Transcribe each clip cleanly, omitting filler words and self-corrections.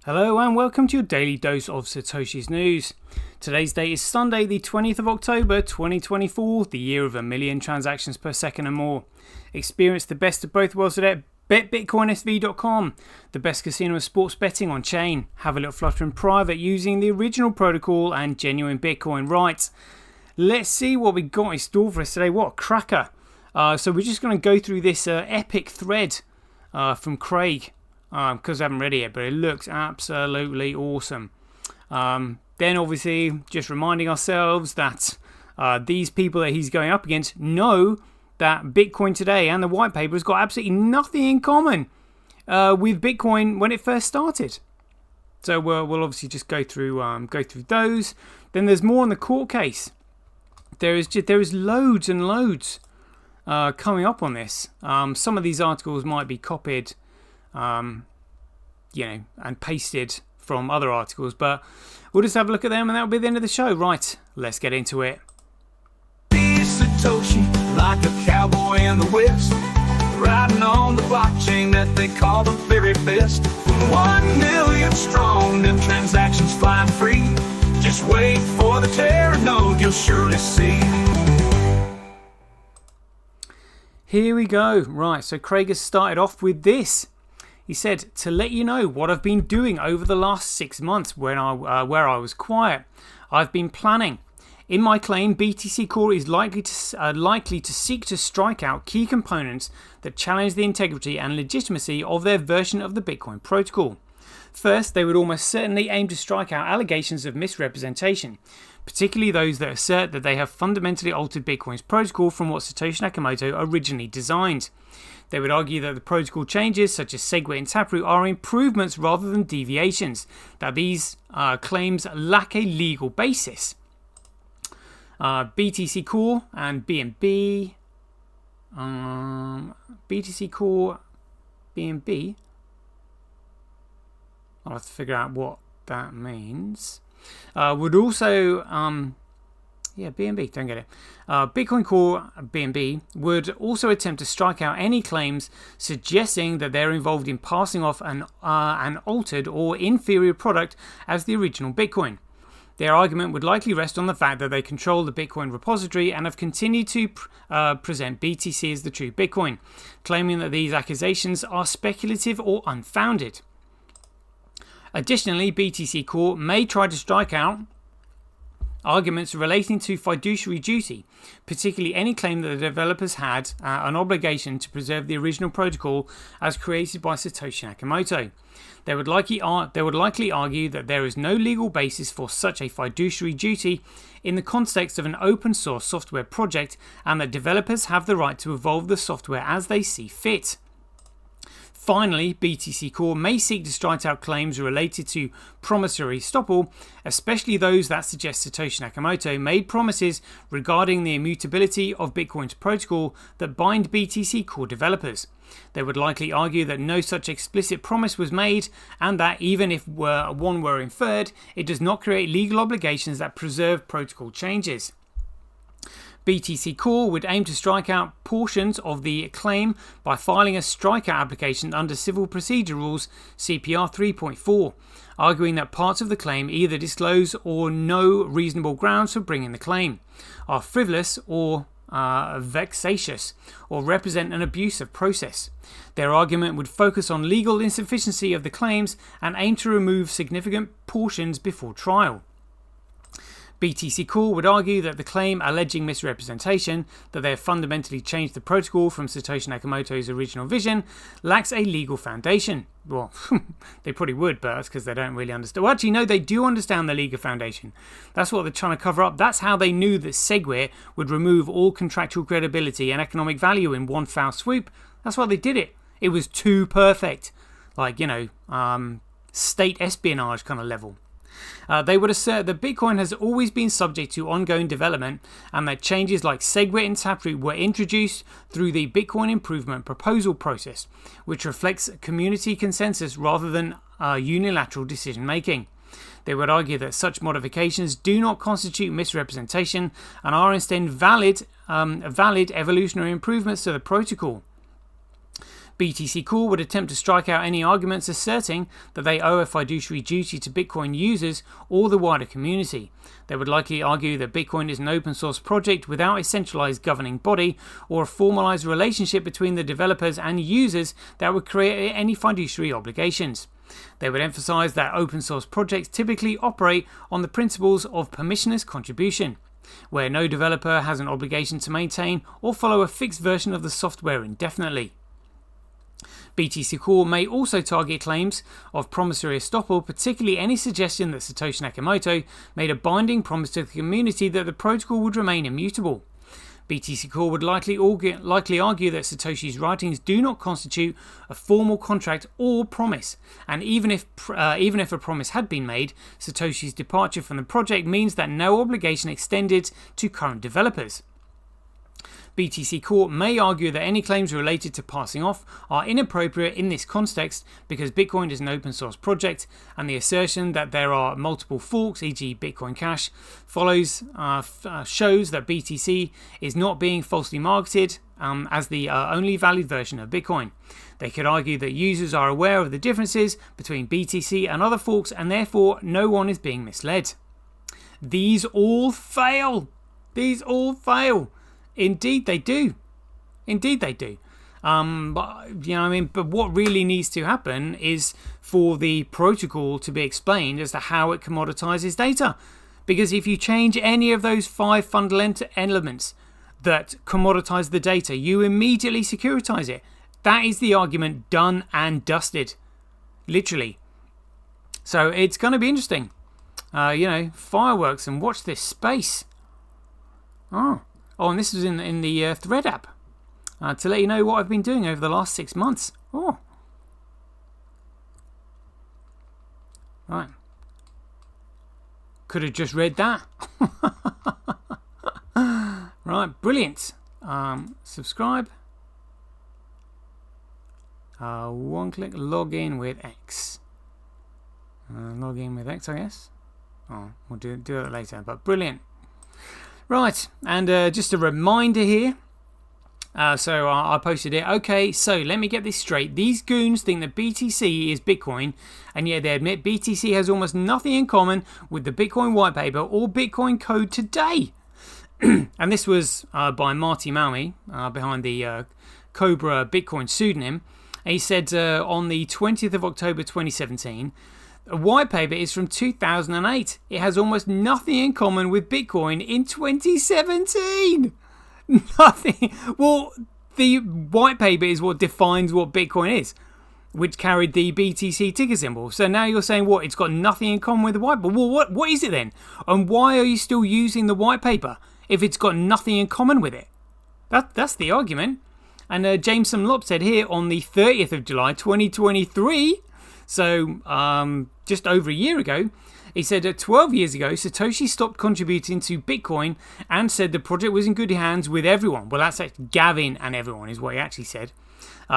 Hello and welcome to your daily dose of Satoshi's news. Today's date is Sunday, the 20th of October 2024, the year of 1 million transactions per second and more. Experience the best of both worlds today at betbitcoinsv.com, the best casino of sports betting on chain. Have a little flutter in private using the original protocol and genuine Bitcoin. Right, let's see what we got in store for us today. What a cracker. So we're just going to go through this epic thread from Craig. Because I haven't read it yet, but it looks absolutely awesome. Then obviously just reminding ourselves that these people that he's going up against know that Bitcoin today and the white paper has got absolutely nothing in common with Bitcoin when it first started. So we'll obviously just go through those. Then there's more on the court case. There is loads and loads coming up on this. Some of these articles might be copied and pasted from other articles, but we'll just have a look at them and that'll be the end of the show. Right, let's get into it. Satoshi, like a cowboy in the West, riding on the blockchain that they call the very best. 1 million strong, them transactions flying free. Just wait for the Terra node, you'll surely see. Here we go. Right, so Craig has started off with this. He said, to let you know what I've been doing over the last 6 months where I was quiet. I've been planning. In my claim, BTC Core is likely to seek to strike out key components that challenge the integrity and legitimacy of their version of the Bitcoin protocol. First, they would almost certainly aim to strike out allegations of misrepresentation, particularly those that assert that they have fundamentally altered Bitcoin's protocol from what Satoshi Nakamoto originally designed. They would argue that the protocol changes, such as SegWit and Taproot, are improvements rather than deviations, that these claims lack a legal basis. BTC Core and BNB, BTC Core, BNB, I'll have to figure out what that means. Would also, BNB, don't get it. Bitcoin Core BNB would also attempt to strike out any claims suggesting that they're involved in passing off an altered or inferior product as the original Bitcoin. Their argument would likely rest on the fact that they control the Bitcoin repository and have continued to present BTC as the true Bitcoin, claiming that these accusations are speculative or unfounded. Additionally, BTC Core may try to strike out arguments relating to fiduciary duty, particularly any claim that the developers had an obligation to preserve the original protocol as created by Satoshi Nakamoto. They would likely argue that there is no legal basis for such a fiduciary duty in the context of an open source software project, and that developers have the right to evolve the software as they see fit. Finally, BTC Core may seek to strike out claims related to promissory estoppel, especially those that suggest Satoshi Nakamoto made promises regarding the immutability of Bitcoin's protocol that bind BTC Core developers. They would likely argue that no such explicit promise was made, and that even if one were inferred, it does not create legal obligations that preserve protocol changes. BTC Core would aim to strike out portions of the claim by filing a strikeout application under Civil Procedure Rules CPR 3.4, arguing that parts of the claim either disclose or no reasonable grounds for bringing the claim, are frivolous or vexatious, or represent an abuse of process. Their argument would focus on legal insufficiency of the claims and aim to remove significant portions before trial. BTC Core would argue that the claim alleging misrepresentation, that they have fundamentally changed the protocol from Satoshi Nakamoto's original vision, lacks a legal foundation. Well, they probably would, but that's because they don't really understand. Well, actually, no, they do understand the legal foundation. That's what they're trying to cover up. That's how they knew that SegWit would remove all contractual credibility and economic value in one foul swoop. That's why they did it. It was too perfect. Like, state espionage kind of level. They would assert that Bitcoin has always been subject to ongoing development, and that changes like SegWit and Taproot were introduced through the Bitcoin Improvement Proposal process, which reflects community consensus rather than unilateral decision making. They would argue that such modifications do not constitute misrepresentation and are instead valid evolutionary improvements to the protocol. BTC Core would attempt to strike out any arguments asserting that they owe a fiduciary duty to Bitcoin users or the wider community. They would likely argue that Bitcoin is an open source project without a centralized governing body or a formalized relationship between the developers and users that would create any fiduciary obligations. They would emphasize that open source projects typically operate on the principles of permissionless contribution, where no developer has an obligation to maintain or follow a fixed version of the software indefinitely. BTC Core may also target claims of promissory estoppel, particularly any suggestion that Satoshi Nakamoto made a binding promise to the community that the protocol would remain immutable. BTC Core would likely argue that Satoshi's writings do not constitute a formal contract or promise, and even if a promise had been made, Satoshi's departure from the project means that no obligation extended to current developers. BTC Core may argue that any claims related to passing off are inappropriate in this context because Bitcoin is an open source project, and the assertion that there are multiple forks, e.g. Bitcoin Cash, shows that BTC is not being falsely marketed as the only valid version of Bitcoin. They could argue that users are aware of the differences between BTC and other forks, and therefore no one is being misled. These all fail. Indeed they do. But what really needs to happen is for the protocol to be explained as to how it commoditizes data. Because if you change any of those 5 fundamental elements that commoditize the data, you immediately securitize it. That is the argument done and dusted. Literally. So it's going to be interesting. Fireworks, and watch this space. Oh, and this is in the Thread app to let you know what I've been doing over the last 6 months. Oh. Right. Could have just read that. Right, brilliant. Subscribe. One click, log in with X. Log in with X, I guess. Oh, we'll do that later, but brilliant. Right, and just a reminder here. So I posted it. Okay, so let me get this straight. These goons think that BTC is Bitcoin, and yet they admit BTC has almost nothing in common with the Bitcoin white paper or Bitcoin code today. And this was by Marty Malmi, behind the Cobra Bitcoin pseudonym. And he said on the 20th of October 2017, a white paper is from 2008. It has almost nothing in common with Bitcoin in 2017. Nothing. Well, the white paper is what defines what Bitcoin is, which carried the BTC ticker symbol. So now you're saying what? It's got nothing in common with the white paper. Well, what is it then? And why are you still using the white paper if it's got nothing in common with it? That's the argument. And Jameson Lopp said here on the 30th of July 2023. So just over a year ago, he said that 12 years ago, Satoshi stopped contributing to Bitcoin and said the project was in good hands with everyone. Well, that's actually Gavin and everyone is what he actually said,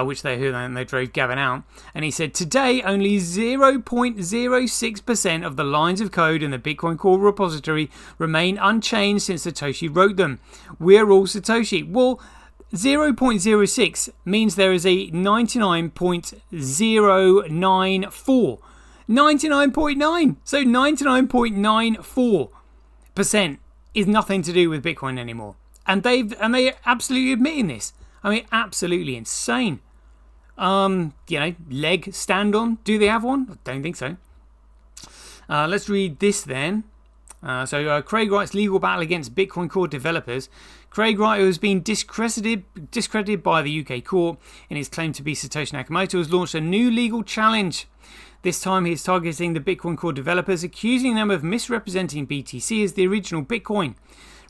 which they drove Gavin out. And he said, today, only 0.06% of the lines of code in the Bitcoin Core repository remain unchanged since Satoshi wrote them. We're all Satoshi. Well, 0.06 means there is a 99.094. 99.9. So 99.94% is nothing to do with Bitcoin anymore. And they're absolutely admitting this. I mean, absolutely insane. Leg stand on. Do they have one? I don't think so. Let's read this then. So Craig Wright's legal battle against Bitcoin Core developers. Craig Wright, who has been discredited by the UK court in his claim to be Satoshi Nakamoto, has launched a new legal challenge. This time he is targeting the Bitcoin Core developers, accusing them of misrepresenting BTC as the original Bitcoin.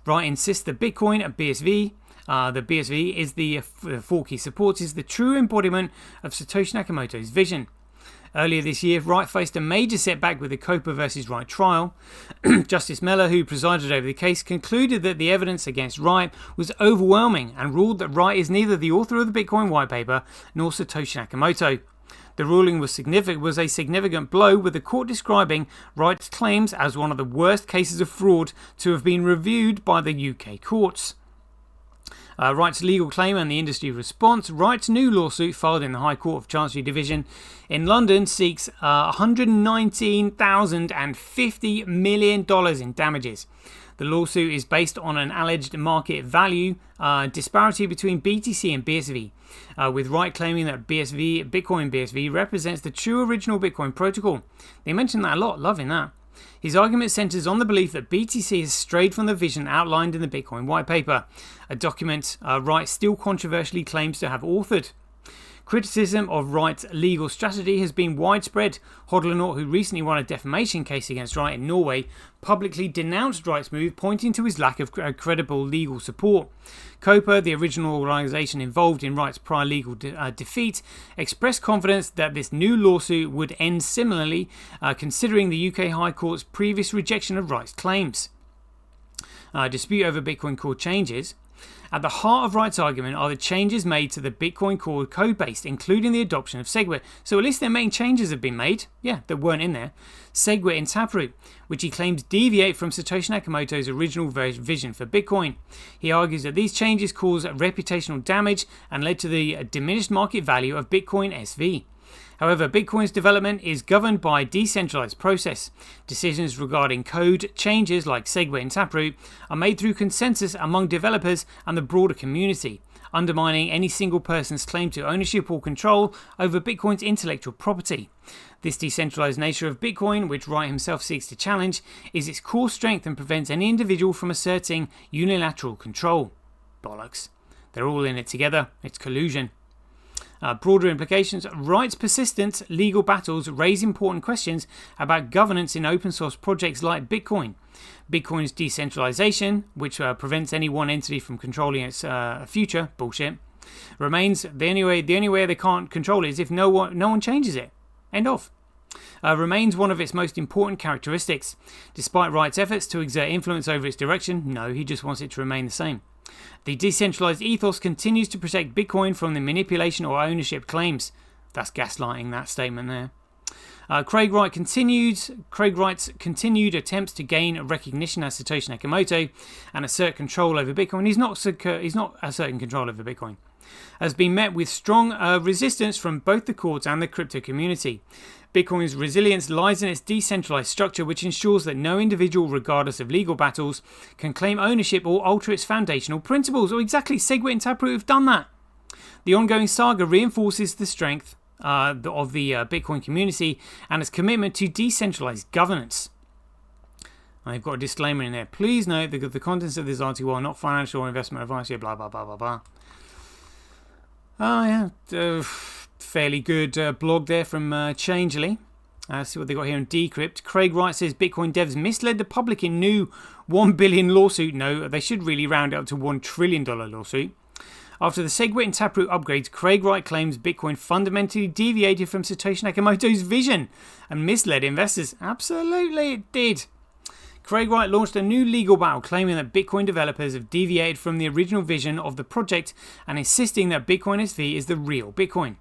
Wright insists that Bitcoin at BSV, the BSV is the fork he supports, is the true embodiment of Satoshi Nakamoto's vision. Earlier this year, Wright faced a major setback with the Copa versus Wright trial. Justice Mellor, who presided over the case, concluded that the evidence against Wright was overwhelming and ruled that Wright is neither the author of the Bitcoin white paper nor Satoshi Nakamoto. The ruling was a significant blow, with the court describing Wright's claims as one of the worst cases of fraud to have been reviewed by the UK courts. Wright's legal claim and the industry response. Wright's new lawsuit filed in the High Court of Chancery Division in London seeks $119,050 million in damages. The lawsuit is based on an alleged market value disparity between BTC and BSV, with Wright claiming that Bitcoin BSV represents the true original Bitcoin protocol. They mention that a lot, loving that. His argument centers on the belief that BTC has strayed from the vision outlined in the Bitcoin white paper, a document Wright still controversially claims to have authored. Criticism of Wright's legal strategy has been widespread. Hodler, who recently won a defamation case against Wright in Norway, publicly denounced Wright's move, pointing to his lack of credible legal support. COPA, the original organisation involved in Wright's prior legal defeat, expressed confidence that this new lawsuit would end similarly, considering the UK High Court's previous rejection of Wright's claims. Dispute over Bitcoin core changes. At the heart of Wright's argument are the changes made to the Bitcoin core codebase, including the adoption of SegWit. So at least their main changes have been made, that weren't in there. SegWit and Taproot, which he claims deviate from Satoshi Nakamoto's original vision for Bitcoin. He argues that these changes caused reputational damage and led to the diminished market value of Bitcoin SV. However, Bitcoin's development is governed by a decentralized process. Decisions regarding code changes like SegWit and Taproot are made through consensus among developers and the broader community, undermining any single person's claim to ownership or control over Bitcoin's intellectual property. This decentralized nature of Bitcoin, which Wright himself seeks to challenge, is its core strength and prevents any individual from asserting unilateral control. Bollocks. They're all in it together. It's collusion. Broader implications. Wright's persistent legal battles raise important questions about governance in open source projects like Bitcoin. Bitcoin's decentralization, which prevents any one entity from controlling its future, bullshit, remains the only way they can't control it is if no one changes it. End of. Remains one of its most important characteristics. Despite Wright's efforts to exert influence over its direction, no, he just wants it to remain the same. The decentralized ethos continues to protect Bitcoin from the manipulation or ownership claims. That's gaslighting, that statement there. Craig Wright's continued attempts to gain recognition as Satoshi Nakamoto and assert control over Bitcoin. He's not asserting control over Bitcoin. Has been met with strong resistance from both the courts and the crypto community. Bitcoin's resilience lies in its decentralized structure, which ensures that no individual, regardless of legal battles, can claim ownership or alter its foundational principles. Or exactly, SegWit and Taproot have done that. The ongoing saga reinforces the strength of the Bitcoin community and its commitment to decentralized governance. I've got a disclaimer in there. Please note that the contents of this article are not financial or investment advice. Blah blah blah blah blah. Oh yeah, fairly good blog there from Changelly. See what they got here in Decrypt. Craig Wright says Bitcoin devs misled the public in new $1 billion lawsuit. No, they should really round it up to $1 trillion lawsuit. After the SegWit and Taproot upgrades, Craig Wright claims Bitcoin fundamentally deviated from Satoshi Nakamoto's vision and misled investors. Absolutely, it did. Craig Wright launched a new legal battle claiming that Bitcoin developers have deviated from the original vision of the project and insisting that Bitcoin SV is the real Bitcoin.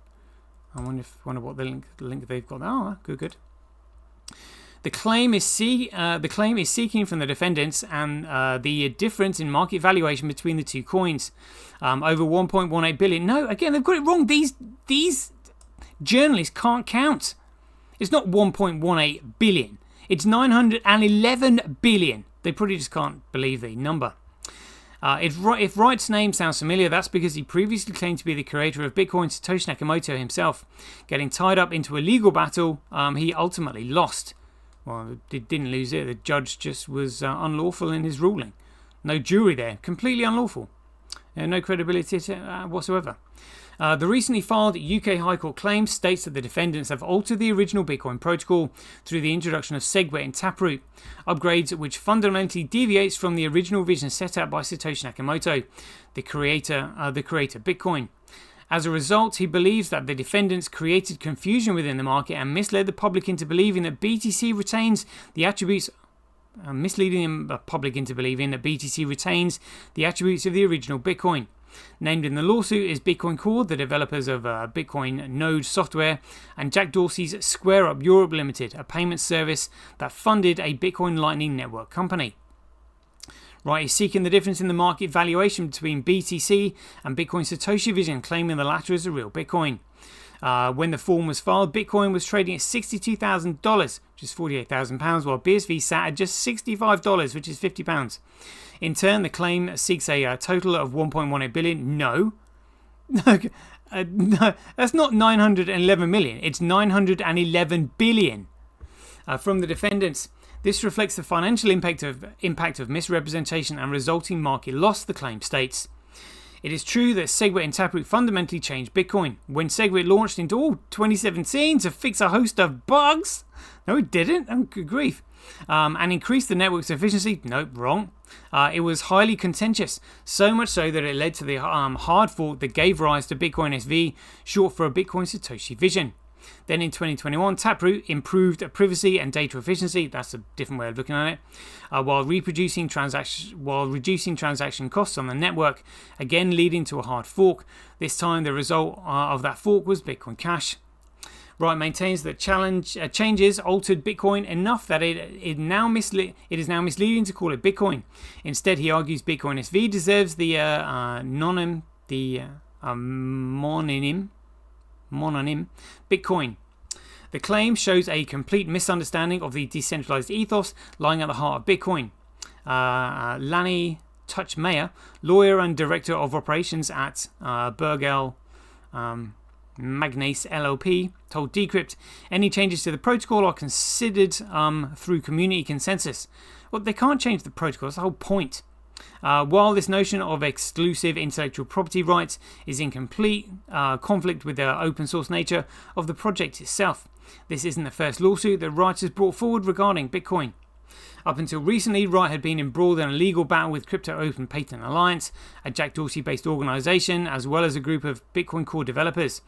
I wonder what the link they've got. Oh, good. The claim is seeking from the defendants and the difference in market valuation between the two coins, over 1.18 billion. No, again they've got it wrong. These journalists can't count. It's not 1.18 billion. It's 911 billion. They probably just can't believe the number. If Wright's name sounds familiar, that's because he previously claimed to be the creator of Bitcoin, Satoshi Nakamoto himself. Getting tied up into a legal battle, he ultimately lost. Well, he didn't lose it. The judge just was unlawful in his ruling. No jury there. Completely unlawful. No credibility whatsoever. The recently filed UK High Court claim states that the defendants have altered the original Bitcoin protocol through the introduction of SegWit and Taproot, upgrades which fundamentally deviates from the original vision set out by Satoshi Nakamoto, the creator Bitcoin. As a result, he believes that the defendants created confusion within the market and misled the public into believing that BTC retains the attributes misleading the public into believing that BTC retains the attributes of the original Bitcoin. Named in the lawsuit is Bitcoin Core, the developers of Bitcoin Node software, and Jack Dorsey's SquareUp Europe Limited, a payment service that funded a Bitcoin Lightning Network company. Wright is seeking the difference in the market valuation between BTC and Bitcoin Satoshi Vision, claiming the latter is a real Bitcoin. When the form was filed, Bitcoin was trading at $62,000, which is £48,000, while BSV sat at just $65, which is £50. In turn, the claim seeks a total of 1.18 billion. No, that's not 911 million. It's 911 billion from the defendants. This reflects the financial impact of misrepresentation and resulting market loss, the claim states. It is true that SegWit and Taproot fundamentally changed Bitcoin. When SegWit launched in 2017 to fix a host of bugs, no it didn't, oh good grief, and increase the network's efficiency, nope, wrong. It was highly contentious, so much so that it led to the hard fork that gave rise to Bitcoin SV, short for a Bitcoin Satoshi Vision. Then in 2021, Taproot improved privacy and data efficiency, that's a different way of looking at it, while reducing transaction costs on the network, again leading to a hard fork. This time the result of that fork was Bitcoin Cash. Wright maintains that changes altered Bitcoin enough that it is now misleading to call it Bitcoin. Instead, he argues Bitcoin SV deserves the mononym Bitcoin. The claim shows a complete misunderstanding of the decentralized ethos lying at the heart of Bitcoin. Lanny Touchmeyer, lawyer and director of operations at Burgell Magnace LLP, told Decrypt any changes to the protocol are considered through community consensus. Well, they can't change the protocol, that's the whole point. While this notion of exclusive intellectual property rights is in complete conflict with the open source nature of the project itself, this isn't the first lawsuit that Wright has brought forward regarding Bitcoin. Up until recently, Wright had been embroiled in a legal battle with Crypto Open Patent Alliance, a Jack Dorsey-based organisation, as well as a group of Bitcoin core developers.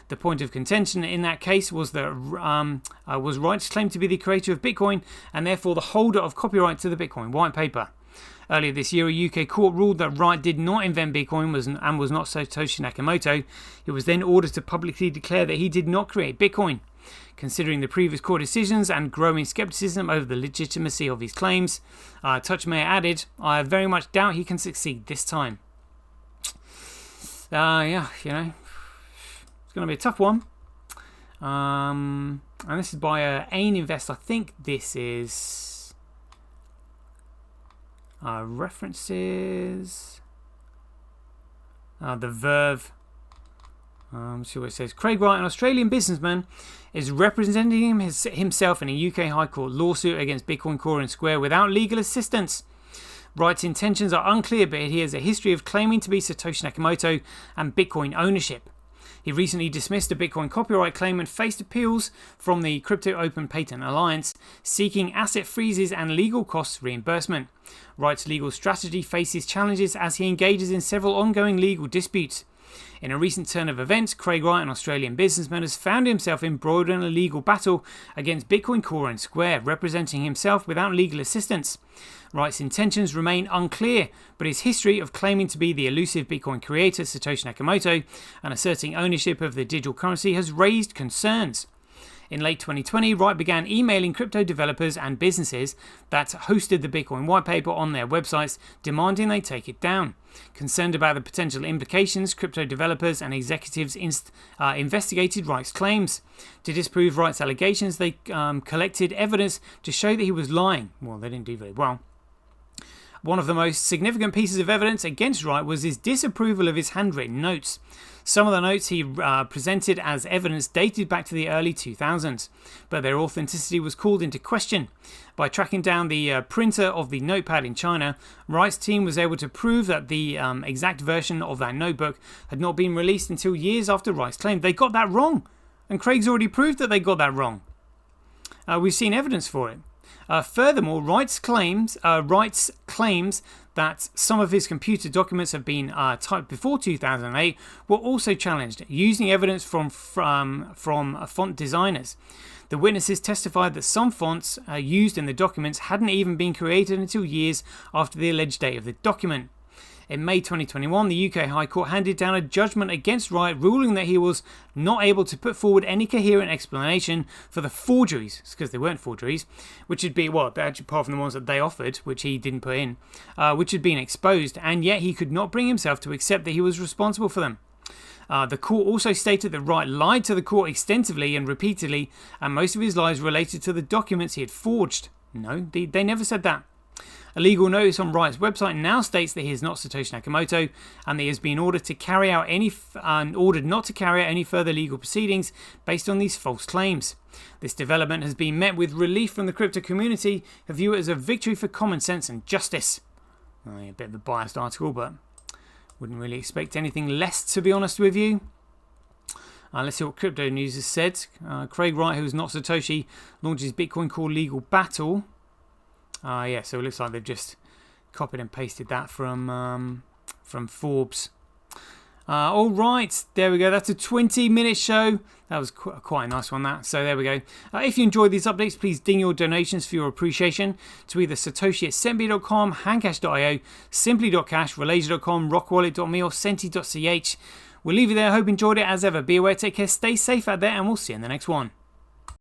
The point of contention in that case was that was Wright's claim to be the creator of Bitcoin and therefore the holder of copyright to the Bitcoin white paper. Earlier this year, a UK court ruled that Wright did not invent Bitcoin and was not Satoshi Nakamoto. He was then ordered to publicly declare that he did not create Bitcoin. Considering the previous court decisions and growing skepticism over the legitimacy of his claims, Touchmeyer added, "I very much doubt he can succeed this time." Yeah, you know, it's going to be a tough one. And this is by AIM Invest. I think this is references. The Verve. See what it says. Craig Wright, an Australian businessman, is representing himself in a UK High Court lawsuit against Bitcoin Core and Square without legal assistance. Wright's intentions are unclear, but he has a history of claiming to be Satoshi Nakamoto and Bitcoin ownership. He recently dismissed a Bitcoin copyright claim and faced appeals from the Crypto Open Patent Alliance, seeking asset freezes and legal costs reimbursement. Wright's legal strategy faces challenges as he engages in several ongoing legal disputes. In a recent turn of events, Craig Wright, an Australian businessman, has found himself embroiled in a legal battle against Bitcoin Core and Square, representing himself without legal assistance. Wright's intentions remain unclear, but his history of claiming to be the elusive Bitcoin creator Satoshi Nakamoto and asserting ownership of the digital currency has raised concerns. In late 2020, Wright began emailing crypto developers and businesses that hosted the Bitcoin white paper on their websites, demanding they take it down. Concerned about the potential implications, crypto developers and executives investigated Wright's claims. To disprove Wright's allegations, they collected evidence to show that he was lying. Well, they didn't do very well. One of the most significant pieces of evidence against Wright was his disapproval of his handwritten notes. Some of the notes he presented as evidence dated back to the early 2000s, but their authenticity was called into question. By tracking down the printer of the notepad in China, Wright's team was able to prove that the exact version of that notebook had not been released until years after Wright's claim. They got that wrong, and Craig's already proved that they got that wrong. We've seen evidence for it. Furthermore, Wright's claims that some of his computer documents have been typed before 2008 were also challenged, using evidence from font designers. The witnesses testified that some fonts used in the documents hadn't even been created until years after the alleged date of the document. In May 2021, the UK High Court handed down a judgment against Wright, ruling that he was not able to put forward any coherent explanation for the forgeries, because they weren't forgeries, which would be, well, actually apart from the ones that they offered, which he didn't put in, which had been exposed, and yet he could not bring himself to accept that he was responsible for them. The court also stated that Wright lied to the court extensively and repeatedly, and most of his lies related to the documents he had forged. No, they never said that. A legal notice on Wright's website now states that he is not Satoshi Nakamoto, and that he has been ordered not to carry out any further legal proceedings based on these false claims. This development has been met with relief from the crypto community, who view it as a victory for common sense and justice. A bit of a biased article, but wouldn't really expect anything less, to be honest with you. Let's see what crypto news has said. Craig Wright, who is not Satoshi, launches Bitcoin Core legal battle. Yeah, so it looks like they've just copied and pasted that from Forbes. All right, there we go. That's a 20-minute show. That was quite a nice one, that. So there we go. If you enjoyed these updates, please ding your donations for your appreciation to either satoshi@sentby.com, handcash.io, simply.cash, relasia.com, rockwallet.me, or senti.ch. We'll leave you there. I hope you enjoyed it as ever. Be aware, take care, stay safe out there, and we'll see you in the next one.